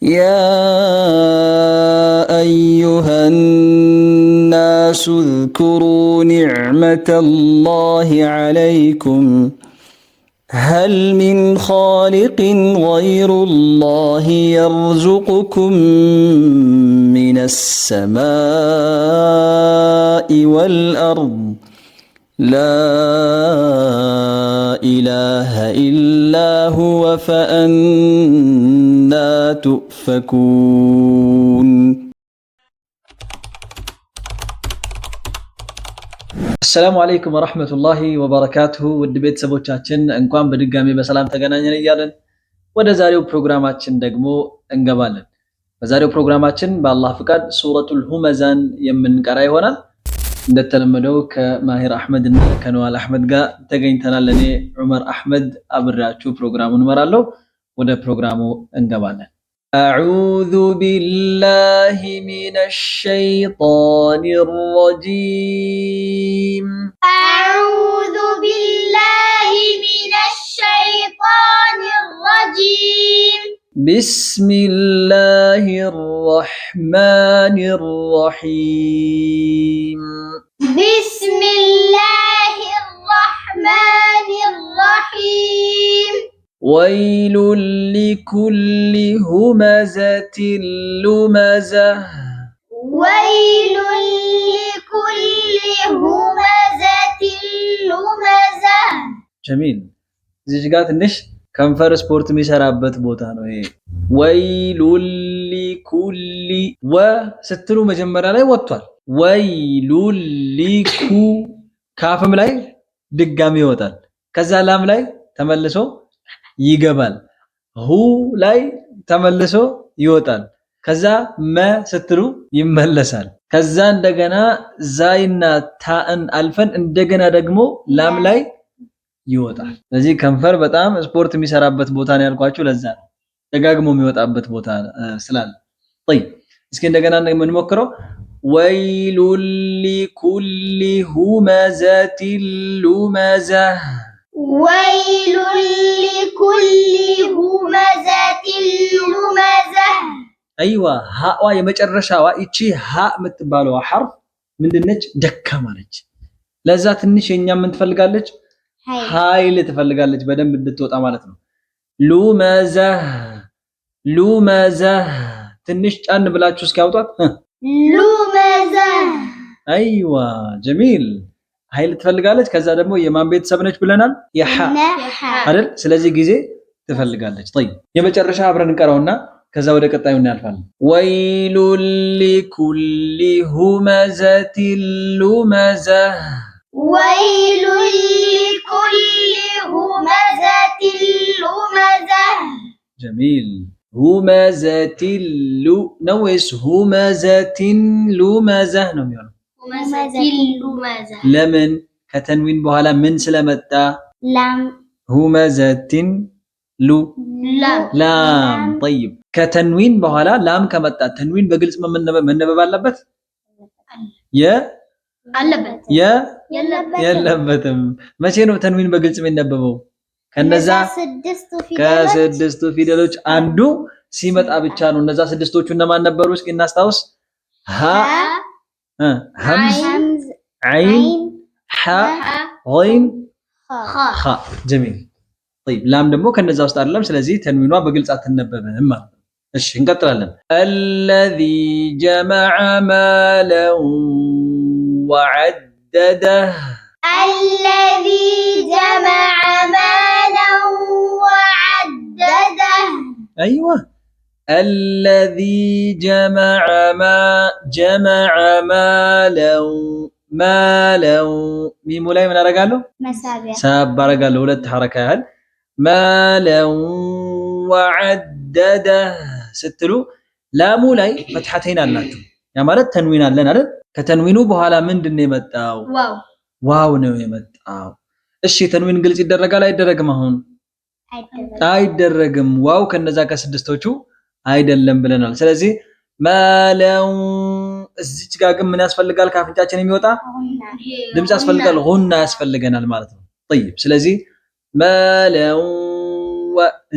يا أيها الناس اذكروا نعمة الله عليكم هل من خالق غير الله يرزقكم من السماء والأرض لا إله إلا هو فأنا تؤفكون السلام عليكم ورحمة الله وبركاته ውድ ቤተሰቦቻችን እንኳን በድጋሚ በሰላም ተገናኘን እያለን ወደ ዛሬው ፕሮግራማችን ደግሞ እንገባለን። በዛሬው ፕሮግራማችን በአላህ ፍቃድ ሱረቱል ሁመዛን የምንቀራ ይሆናል። እንደተለመደው ከማሂር አህመድ እና ከነዋል አህመድ ጋር ተገኝተናል። እኔ ዑመር አህመድ አብራችሁ ፕሮግራሙን እመራለሁ። ወደ ፕሮግራሙ እንገባለን። أعوذ بالله من الشيطان الرجيم أعوذ بالله من الشيطان الرجيم بسم الله الرحمن الرحيم بسم الله الرحمن الرحيم ويل لكل همزة لمزة ويل لكل همزة لمزة جميل እዚህ ጋር ትንሽ ከንፈር ስፖርት የሚሰራበት ቦታ ነው ይሄ ወይሉ ሊኩሊ ወ ስትሉ መጀመሪያ ላይ ወጥቷል ወይሉ ሊኩ ካፍም ላይ ድጋሚ ይወጣል ከዛ ላም ላይ ተመልሶ ይገባል ሁ ላይ ተመልሶ ይወጣል ከዛ መ ስትሉ ይመለሳል ከዛ እንደገና ዛይና ታን አልፈን እንደገና ደግሞ ላም ላይ ይወጣል ስለዚህ ከንፈር በጣም ስፖርት የሚሰራበት ቦታ ነው ያልኳችሁ ለዛ ነው ደጋግሞ የሚወጣበት ቦታ ስላለ طيب እስኪ እንደገና እንሞክረው ወይሉ ሊኩሊ ሁመዘት ሉመዘህ ويل لكل همزة لمزة ايوه ሃዋ የመጨረሻዋ እቺ ሃ የምትባለው ሐርፍ ምንድነች ደካማ ነች ለዛ ትንሽ የኛ ምን ትፈልጋለች ኃይል ትፈልጋለች በደንብ እንድትወጣ ማለት ነው ሉመዘህ ትንሽ ጫን ብላችሁ እስኪያውጣት لمزة ايوه جميل ኃይል ትፈልጋለች ከዛ ደግሞ የማን ቤተሰብ ነች ብለናል የሃ አይደል ስለዚህ ጊዜ ትፈልጋለች طيب የመጨረሻ አብረን እንቀራውና ከዛ ወደ ቀጣዩ እናልፋለን ወይሉ ሊኩሊ ሁመዘት ሉመዘህ ويل لكل همزة لمزة جميل همزة لو نويس همزة لمزة ነው የሚሆነው همزة لمزة ለምን ከተንዊን በኋላ ምን ስለመጣ لام همزة ላም طيب ከተንዊን በኋላ ላም ከመጣ ተንዊን በግልጽ መነበብ አለበት የለበትም መቼ ነው ተንዊን በግልጽ የሚነበበው ከነዛ ከስድስቱ ፊደሎች አንዱ ሲመጣ ብቻ ነው እነዛ ስድስቶቹ እነማን ነበሩ እስኪ እናስታውስ ሀ همز عين حاء غين خاء جميل طيب لام ደግሞ ከነዛ ውስጥ አይደለም ስለዚህ ተንዊኗ በግልጽ አትነበብም ማለት ነው እሺ እንቀጥላለን الذي جمع مالا وعدده الذي جمع مالا وعدده ايوه الذي جمع مالا ميم ላይ ምን አደርጋለሁ مسابع ሳብ አደርጋለሁ ሁለት ሐረካ ያህል مالا وعدده ስትሉ ላሙ ላይ ፈትሐተይን አላችሁ ያ ማለት ተንዊን አለን አይደል ከተንዊኑ በኋላ ምንድነው የመጣው ዋው ነው የመጣው እሺ ተንዊን ግልጽ ይደረጋል አይደረግም አሁን አይደረግም ዋው ከነዛ ከስድስቶቹ አይደለም ብለናል ስለዚህ ማለው እዚች ጋር ግን ምን ያስፈልጋል ካፍንጫችን የሚወጣ ድምጽ ያስፈልጋል ጉና ያስፈልገናል ማለት ነው طيب ስለዚህ ማለው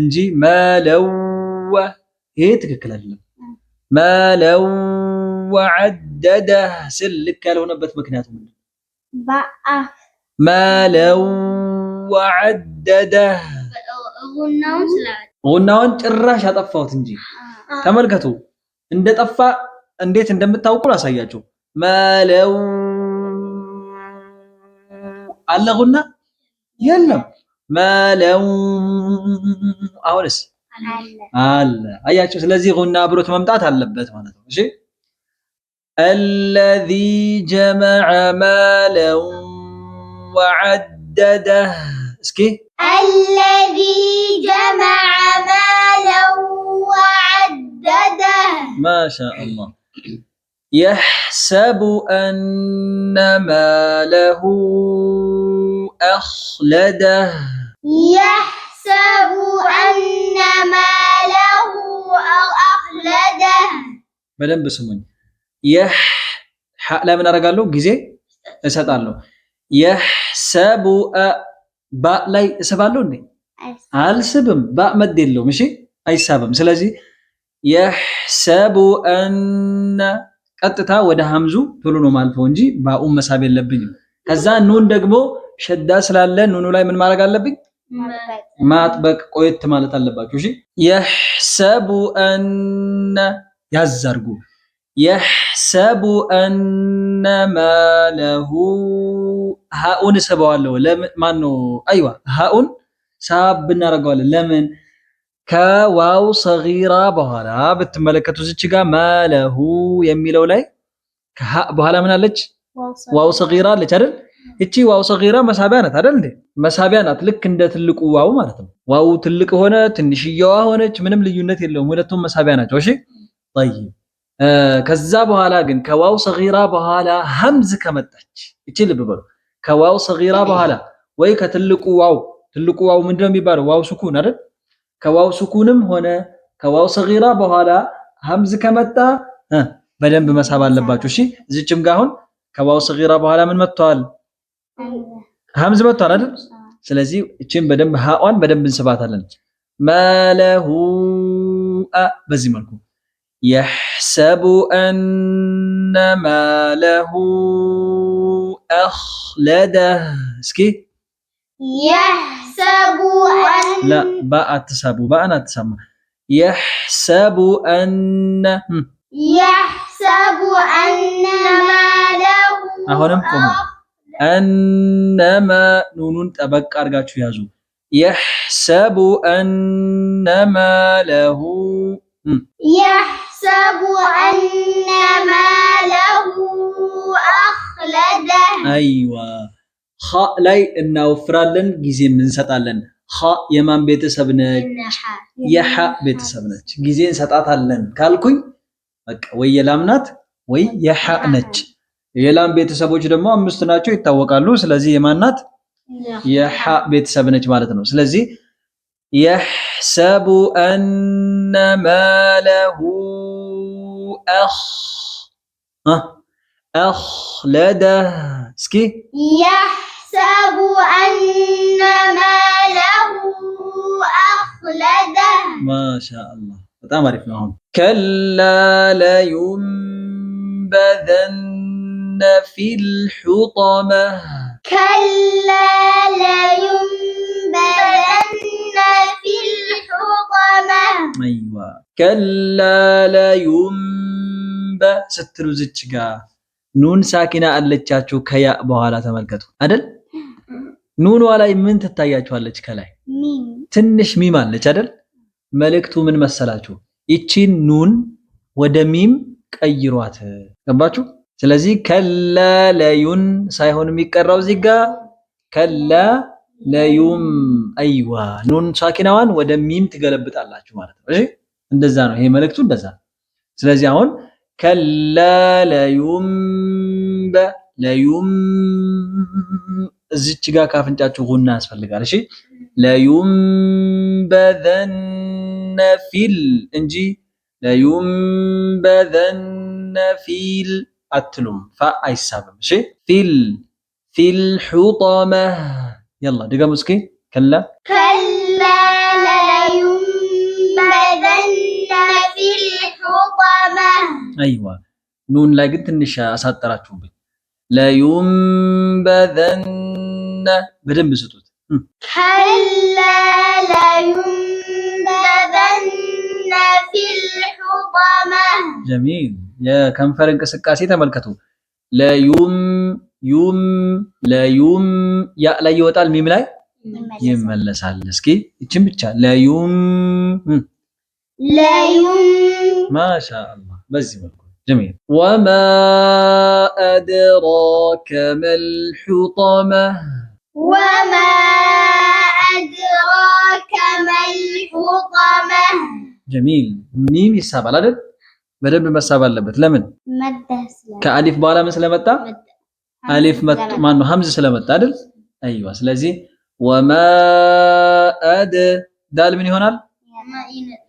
እንጂ ማለው ይሄ ትክክል አይደለም። ማለው ወዐደደህ ስል ልክ ያልሆነበት ምክንያቱ ምንድን ነው? ማለው ወዐደደህ ጉናውን ጭራሽ አጠፋሁት እንጂ ተመልከቱ። እንደጠፋ እንዴት እንደምታውቁ ላሳያችሁ። ማለው አለ ጉና የለም። ማለው አሁንስ አለ። አያችሁ። ስለዚህ ጉና አብሮት መምጣት አለበት ማለት ነው። እሺ አለዚ ጀመዐ ማለው ወዐደደህ እስኪ አለዚ ጀመዐ ማለው ወዐደደህ ማሻአላህ يحسب أن ماله أخلده يحسب أن ماله أخلده بدن بسمون لا من أرجع له جزء أسأل له يحسب باء لا يسبالوني السبم باء مدين له مشي أي سبب سلازي يحسب أن ቀጥታ ወደ ሐምዙ ቶሎ ነው ማልፈው እንጂ ባኡን መሳብ የለብኝም። ከዛ ኑን ደግሞ ሸዳ ስላለ ኑኑ ላይ ምን ማድረግ አለብኝ? ማጥበቅ ቆየት ማለት አለባችሁ። እሺ يحسب أن ያዛርጉ يحسب أن ماله ሃኡን ሰበዋለሁ ለምን ማን ነው አይዋ ሃኡን ሳብ እናደርገዋለን ለምን ከዋው ሰጊራ በኋላ ብትመለከቱ እዚች ጋር ማለሁ የሚለው ላይ ከሃ በኋላ ምን አለች? ዋው ሰጊራ አለች አይደል? እቺ ዋው ሰጊራ መሳቢያ ናት አይደል እንዴ? መሳቢያ ናት ልክ እንደ ትልቁ ዋው ማለት ነው። ዋው ትልቅ ሆነ ትንሽዬዋ ሆነች ምንም ልዩነት የለውም። ሁለቱም መሳቢያ ናቸው። እሺ طيب ከዛ በኋላ ግን ከዋው ሰጊራ በኋላ ሐምዝ ከመጣች እቺ ልብ በሉ። ከዋው ሰጊራ በኋላ ወይ ከትልቁ ዋው ትልቁ ዋው ምንድነው የሚባለው? ዋው ሱኩን አይደል? ከዋው ሱኩንም ሆነ ከዋው ሰጊራ በኋላ ሐምዝ ከመጣ በደንብ መሳብ አለባችሁ። እሺ እዚችም ጋር አሁን ከዋው ሰጊራ በኋላ ምን መጥቷል? ሐምዝ መጥቷል አይደል? ስለዚህ እቺን በደንብ ሃዋን በደንብ እንስባታለን። ማለሁ በዚህ መልኩ يحسب أن ماله أخلده اسكي يحسب أن لا باء تسابو باء أنا تسمى يحسب أن يحسب أن ماله أنما نون تبك أرجعوا يازو يحسب أن ماله يحسب أن ماله أخلده أيوة خاء لاي እናወፍራለን ጊዜ እንሰጣለን خاء የማን ቤተሰብ ነች? የሐ ቤተሰብ ነች። ጊዜ እንሰጣታለን ካልኩኝ በቃ ወይ የላም ናት ወይ የሐ ነች። የላም ቤተሰቦች ደግሞ አምስት ናቸው ይታወቃሉ። ስለዚህ የማን ናት? የሐ ቤተሰብ ነች ማለት ነው። ስለዚህ يحسب أن ماله أخلده اسكي يحسب أن ماله أخلده ما شاء الله በጣም አሪፍ ነው። አሁን كلا لينبذن في الحطمة كلا لينبذن في الحطمة أيوة كلا لينب ስትሉ ዝች ጋር ኑን ሳኪና አለቻችሁ ከያ በኋላ ተመልከቱ አይደል? ኑኗ ላይ ምን ትታያችኋለች? ከላይ ትንሽ ሚም አለች አይደል? መልእክቱ ምን መሰላችሁ? ይቺን ኑን ወደ ሚም ቀይሯት። ገባችሁ? ስለዚህ ከላ ለዩን ሳይሆን የሚቀራው እዚህ ጋር ከላ ለዩም አይዋ ኑን ሳኪናዋን ወደ ሚም ትገለብጣላችሁ ማለት ነው። እሺ እንደዛ ነው። ይሄ መልእክቱ እንደዛ ነው። ስለዚህ አሁን ከላ ለዩም ለዩም እዚች ጋር ካፍንጫችሁ ጉና ያስፈልጋል። እሺ ለዩም በዘነ ፊል እንጂ ለዩም በዘነ ፊል አትሉም። ፋ አይሳብም። እሺ ፊል ፊል ሑጠመ يلا دقم اسكي كلا كلا لينبذن الحطمة. أيوة نون لا قلت إني أساطرات شوبي لا ينبذن بدن بسطوت كلا لينبذن في الحطمة. جميل يا كم فرق سكاسي تملكتو لا يوم يا لا يوطال الميم لا يملسال اسكي እቺን ብቻ لا ما شاء الله በዚህ መልኩ جميل وما أدراك ما الحطمة وما أدراك ما الحطمة. جميل ميم ይሳባል አይደል በደንብ መሳብ አለበት ለምን ከአሊፍ በኋላ ምን ስለመጣ አሊፍ ማን ነው ሐምዝ ስለመጣ አይደል አይዋ ስለዚህ وما أد ዳል ምን ይሆናል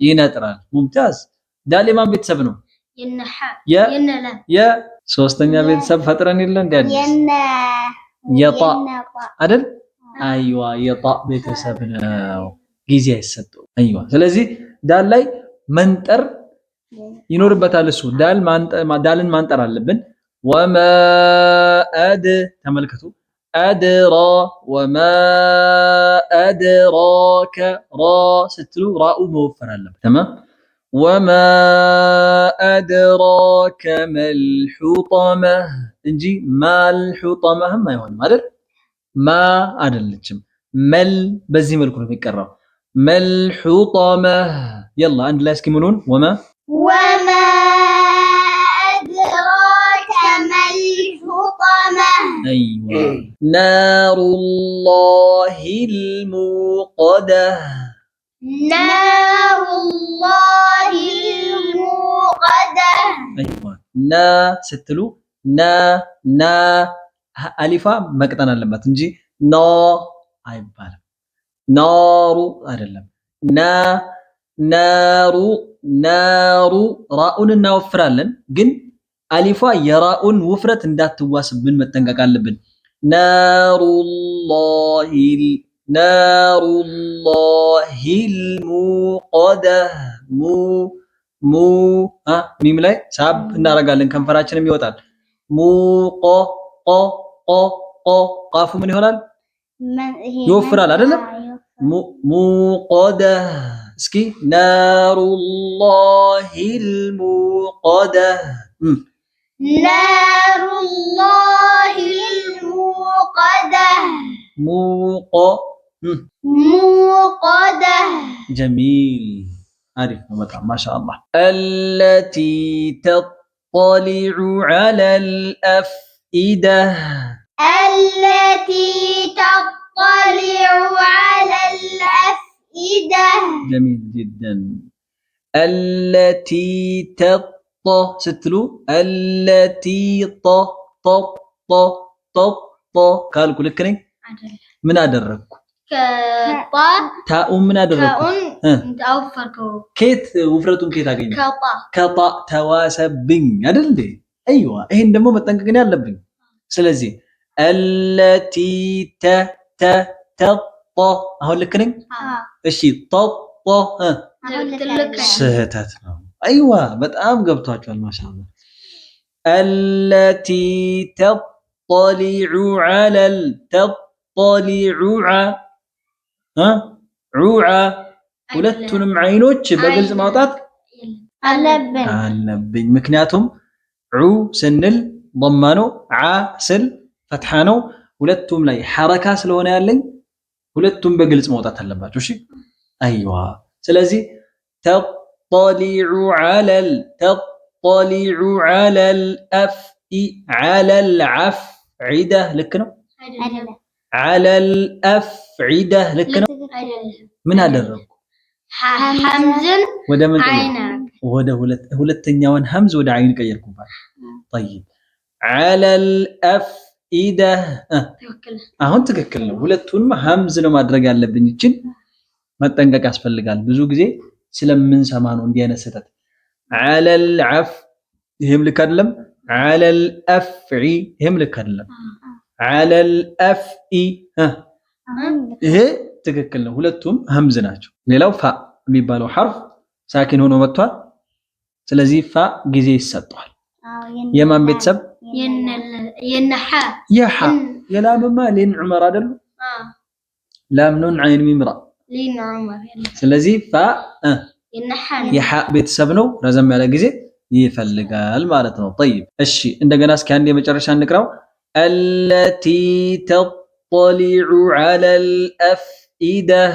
ይነጥራል ሙምታዝ ዳል የማን ቤተሰብ ነው የ ሶስተኛ ቤተሰብ ፈጥረን የለ እንዴ የጣ አይደል አይዋ የጣ ቤተሰብ ነው ጊዜ አይሰጠው አይዋ ስለዚህ ዳል ላይ መንጠር ይኖርበታል እሱ ዳልን ማንጠር አለብን وما أد ተመልከቱ أدرى وما أدراك را ستلو راء موفر አለበት تمام وما أدراك ما الحطمة እንጂ ما الحطمة ما አይሆንም አይደል ما አይደለችም መል በዚህ መልኩ ነው የሚቀራው ما الحطمة يلا አንድ ላይ እስኪ ምኑን وما أدراك ما الحطمة. أيوة نار الله الموقدة نار الله الموقدة. أيوة نا ستلو نا ألفا مقطن አለበት እንጂ ና አይባልም ናሩ አይደለም ናሩ ራኡን እናወፍራለን ግን አሊፋ የራኡን ውፍረት እንዳትዋስብን መጠንቀቅ አለብን ናሩላሂል ሙቀደ ሚም ላይ ሳብ እናረጋለን ከንፈራችንም ይወጣል ቃፉ ምን ይሆናል ይወፍራል አይደለም ሙቀደ እስኪ ናሩላሂል ሙቀደ نار الله الموقدة. موقدة. جميل عارف ما شاء الله التي تطلع على الأفئدة التي تطلع على الأفئدة. جميل جدا التي ستلو التي قالوا لك من أدرك تاء من أدرك كيت وفرتون كيت أجين كطا تواسبين أدل دي أيوة إهن دمو بتنقني على بين سلزي التي تطا أقول لك إيشي تطا سهتاتنا أيوة بتأم قبطاتشوال ما شاء الله التي تطلع على عوعة ሁለቱንም አይኖች በግልጽ ማውጣት አለብኝ ምክንያቱም ዑ ስንል ضم ነው ዓ ስል ፈትሐ ነው ሁለቱም ላይ ሐረካ ስለሆነ ያለኝ ሁለቱም በግልጽ ማውጣት አለባቸው እሺ አይዋ ስለዚህ تطلع على على الأفعدة لك ነው على الأفعدة لك ነው ምን አደረኩ ሐምዝን ወደ ምን ወደ ሁለተኛውን ሐምዝ ወደ አይን ቀየርኩባት طيب على الأفئدة አሁን ትክክል ነው ሁለቱንም ሐምዝ ነው ማድረግ ያለብኝ እቺን መጠንቀቅ ያስፈልጋል ብዙ ጊዜ ስለምንሰማ ነው እንዲህ አይነት ስህተት على العف ይሄም ልክ አይደለም على الأفع ይሄም ልክ አይደለም على الأفئ ይሄ ትክክል ነው ሁለቱም ሐምዝ ናቸው ሌላው ፋ የሚባለው ሐርፍ ሳኪን ሆኖ መጥቷል ስለዚህ ፋ ጊዜ ይሰጠዋል። የማን ቤተሰብ የነሐ የሐ የላምማ ሊን ዑመር አይደሉ ላም ኑን ዐይን ሚም ራ ሊን ዑመር ስለዚህ ፋ የሐ ቤተሰብ ነው ረዘም ያለ ጊዜ ይፈልጋል ማለት ነው طيب እሺ እንደገና እስኪ አንድ የመጨረሻ እንቅራው التي تطلع على الأفئدة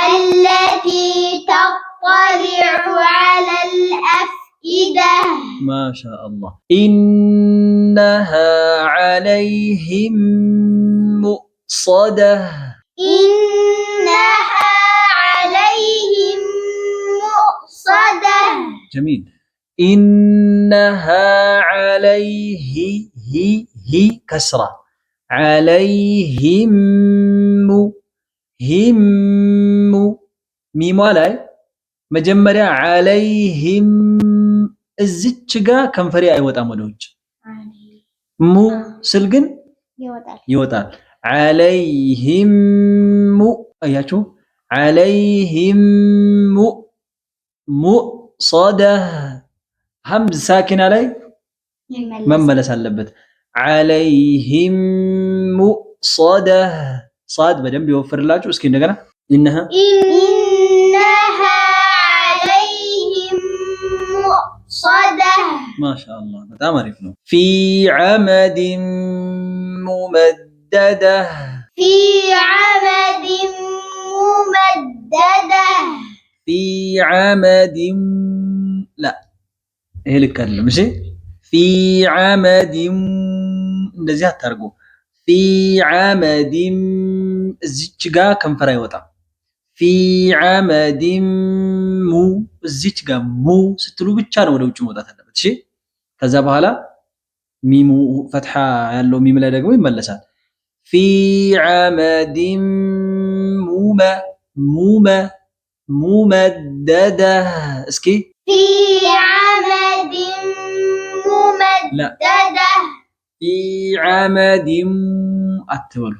التي تطلع على الأفئدة ما شاء الله إنها عليهم مؤصدة إنها عليهم مؤصدة جميل إنها عليه هي كسرة عليهم هم ميم علي مجمرة عليهم الزتشقا كم فريق أيوة أمودوج مو سلقن يوتال عليهم أياتو عليهم مؤصدة همز ساكن علي مملس اللبت عليهم مؤصدة صاد بدن بيوفر لاجو اسكي እንደገና إنها عليهم مؤصدة ما شاء الله በጣም አሪፍ ነው في عمد ممددة في عمد ممددة في عمد لا ይሄ ልክ አይደለም እሺ في عمد እንደዚህ አታርጉ في عمد እዚች ጋር ከንፈር አይወጣም في عمد እዚች ጋር ስትሉ ብቻ ነው ወደ ውጭ መውጣት አለበት እሺ ከዛ በኋላ ሚሙ ፈትሐ ያለው ሚም ላይ ደግሞ ይመለሳል في عمد ممددة اسكي في عمد ممددة في عمد አትበሉ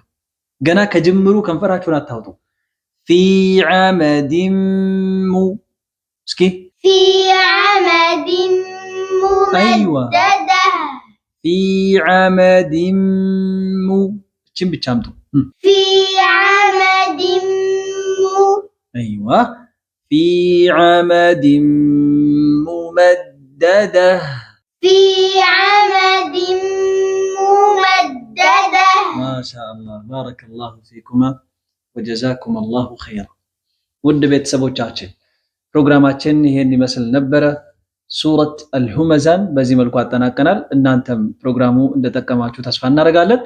ገና ከጅምሩ ከንፈራችሁን አታውጡ في عمد اسكي في عمد ممددة في عمد እቺን ብቻ አምጡ في عمد ايوه في عمد ممددة في عمد ممددة ما شاء الله بارك الله فيكما وجزاكم الله خيرا ውድ ቤተሰቦቻችን ፕሮግራማችን ይሄን ይመስል ነበረ ሱረት አልሁመዛን በዚህ መልኩ አጠናቀናል እናንተም ፕሮግራሙ እንደተጠቀማችሁ ተስፋ እናደርጋለን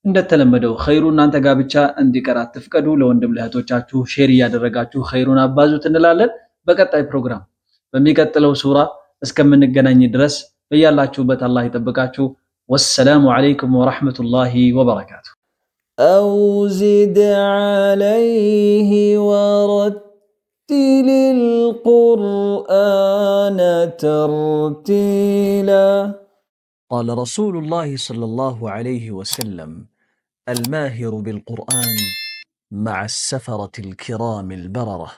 እንደተለመደው ኸይሩ እናንተ ጋር ብቻ እንዲቀር አትፍቀዱ ለወንድም ለእህቶቻችሁ ሼር ያደረጋችሁ ኸይሩን አባዙት እንላለን በቀጣይ ፕሮግራም በሚቀጥለው ሱራ እስከምንገናኝ ድረስ በያላችሁበት አላህ ይጠብቃችሁ ወሰላሙ አለይኩም ወራህመቱላሂ ወበረካቱ أو زد عليه ورتل القرآن ترتيلا قال رسول الله صلى الله عليه وسلم الماهر بالقرآن مع السفرة الكرام البررة